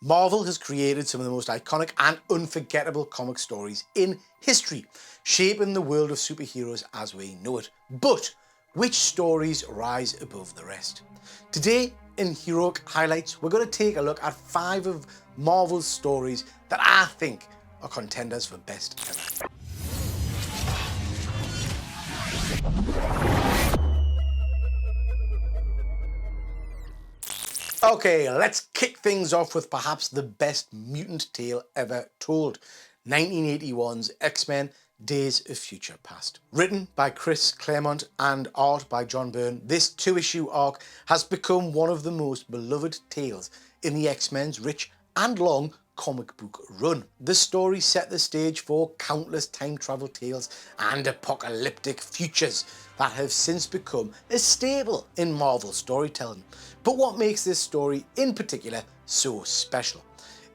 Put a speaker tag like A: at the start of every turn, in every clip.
A: Marvel has created some of the most iconic and unforgettable comic stories in history, shaping the world of superheroes as we know it. But which stories rise above the rest? Today in Heroic Highlights, we're going to take a look at 5 of Marvel's stories that I think are contenders for best ever. Okay, let's kick things off with perhaps the best mutant tale ever told. 1981's X-Men Days of Future Past. Written by Chris Claremont and art by John Byrne, this 2-issue arc has become one of the most beloved tales in the X-Men's rich and long comic book run. The story set the stage for countless time travel tales and apocalyptic futures that have since become a staple in Marvel storytelling. But what makes this story in particular so special?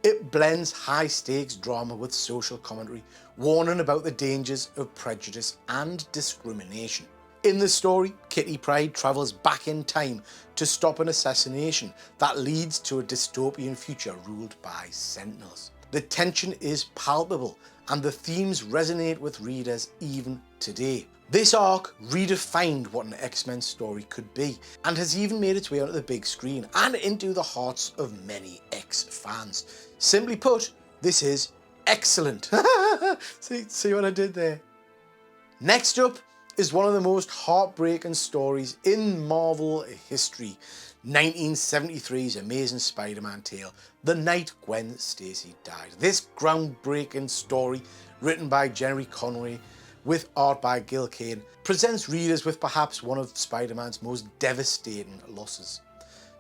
A: It blends high-stakes drama with social commentary, warning about the dangers of prejudice and discrimination. In the story, Kitty Pryde travels back in time to stop an assassination that leads to a dystopian future ruled by Sentinels. The tension is palpable and the themes resonate with readers even today. This arc redefined what an X-Men story could be and has even made its way onto the big screen and into the hearts of many X-fans. Simply put, this is excellent. See what I did there? Next up is one of the most heartbreaking stories in Marvel history. 1973's Amazing Spider-Man tale, The Night Gwen Stacy Died. This groundbreaking story, written by Jerry Conway with art by Gil Kane, presents readers with perhaps one of Spider-Man's most devastating losses.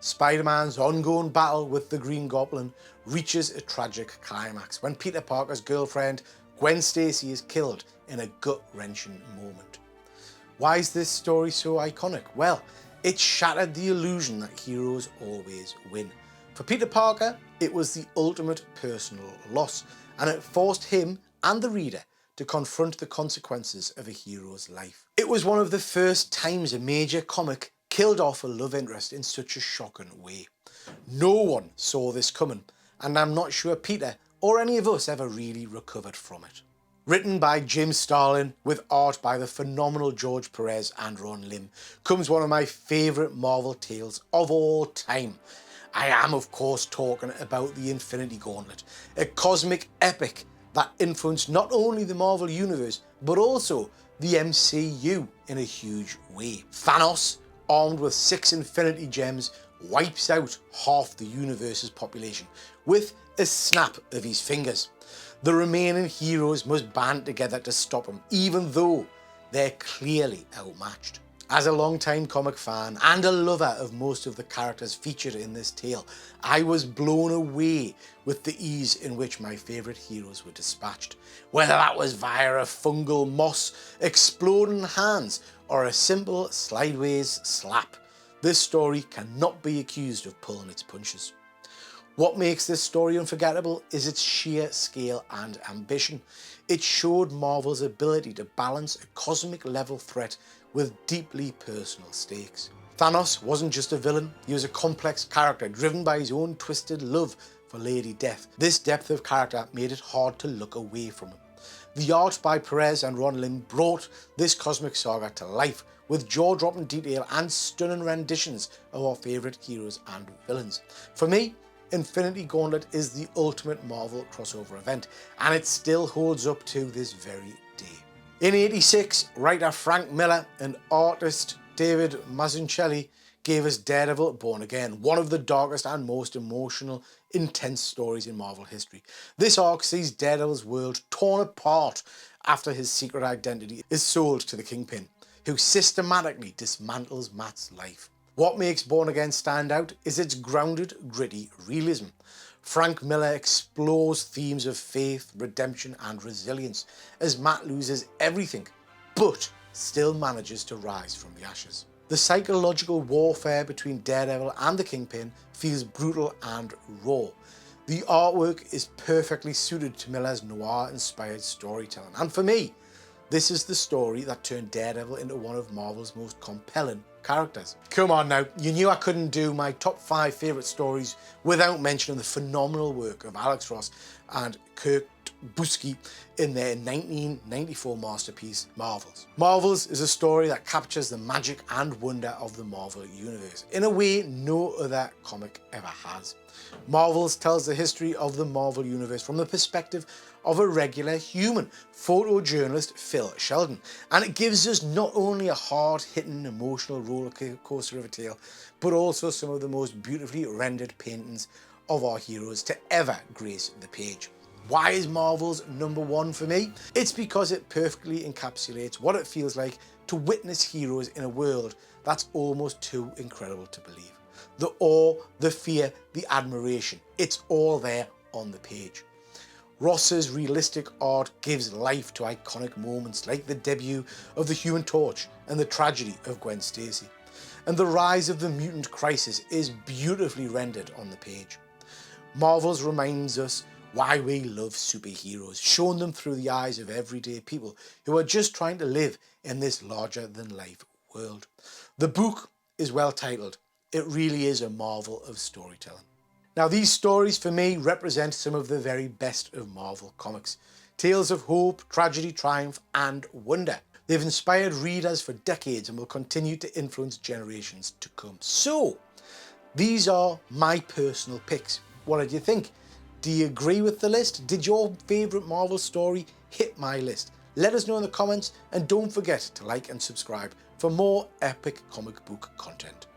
A: Spider-Man's ongoing battle with the Green Goblin reaches a tragic climax when Peter Parker's girlfriend, Gwen Stacy, is killed in a gut-wrenching moment. Why is this story so iconic? Well, it shattered the illusion that heroes always win. For Peter Parker, it was the ultimate personal loss, and it forced him and the reader to confront the consequences of a hero's life. It was one of the first times a major comic killed off a love interest in such a shocking way. No one saw this coming, and I'm not sure Peter or any of us ever really recovered from it. Written by Jim Starlin with art by the phenomenal George Perez and Ron Lim, comes one of my favourite Marvel tales of all time. I am of course talking about the Infinity Gauntlet, a cosmic epic that influenced not only the Marvel Universe but also the MCU in a huge way. Thanos, armed with 6 Infinity Gems, wipes out half the universe's population with a snap of his fingers. The remaining heroes must band together to stop him, even though they're clearly outmatched. As a long-time comic fan and a lover of most of the characters featured in this tale, I was blown away with the ease in which my favourite heroes were dispatched. Whether that was via a fungal moss, exploding hands, or a simple slideways slap, this story cannot be accused of pulling its punches. What makes this story unforgettable is its sheer scale and ambition. It showed Marvel's ability to balance a cosmic level threat with deeply personal stakes. Thanos wasn't just a villain, he was a complex character driven by his own twisted love for Lady Death. This depth of character made it hard to look away from him. The art by Perez and Ron Lim brought this cosmic saga to life with jaw-dropping detail and stunning renditions of our favourite heroes and villains. For me, Infinity Gauntlet is the ultimate Marvel crossover event, and it still holds up to this very day. In '86, writer Frank Miller and artist David Mazzucchelli gave us Daredevil Born Again, one of the darkest and most emotional, intense stories in Marvel history. This arc sees Daredevil's world torn apart after his secret identity is sold to the Kingpin, who systematically dismantles Matt's life. What makes Born Again stand out is its grounded, gritty realism. Frank Miller explores themes of faith, redemption and resilience as Matt loses everything, but still manages to rise from the ashes. The psychological warfare between Daredevil and the Kingpin feels brutal and raw. The artwork is perfectly suited to Miller's noir-inspired storytelling, and for me, this is the story that turned Daredevil into one of Marvel's most compelling characters. Come on now, you knew I couldn't do my top 5 favourite stories without mentioning the phenomenal work of Alex Ross and Kurt Busiek in their 1994 masterpiece, Marvels. Marvels is a story that captures the magic and wonder of the Marvel Universe in a way no other comic ever has. Marvels tells the history of the Marvel Universe from the perspective of a regular human, photojournalist Phil Sheldon, and it gives us not only a hard-hitting emotional roller coaster of a tale, but also some of the most beautifully rendered paintings of our heroes to ever grace the page. Why is Marvel's #1 for me? It's because it perfectly encapsulates what it feels like to witness heroes in a world that's almost too incredible to believe. The awe, the fear, the admiration, it's all there on the page. Ross's realistic art gives life to iconic moments like the debut of the Human Torch and the tragedy of Gwen Stacy. And the rise of the mutant crisis is beautifully rendered on the page. Marvels reminds us why we love superheroes, showing them through the eyes of everyday people who are just trying to live in this larger-than-life world. The book is well titled. It really is a marvel of storytelling. Now, these stories for me represent some of the very best of Marvel comics. Tales of hope, tragedy, triumph, and wonder. They've inspired readers for decades and will continue to influence generations to come. So, these are my personal picks. What did you think? Do you agree with the list? Did your favourite Marvel story hit my list? Let us know in the comments, and don't forget to like and subscribe for more epic comic book content.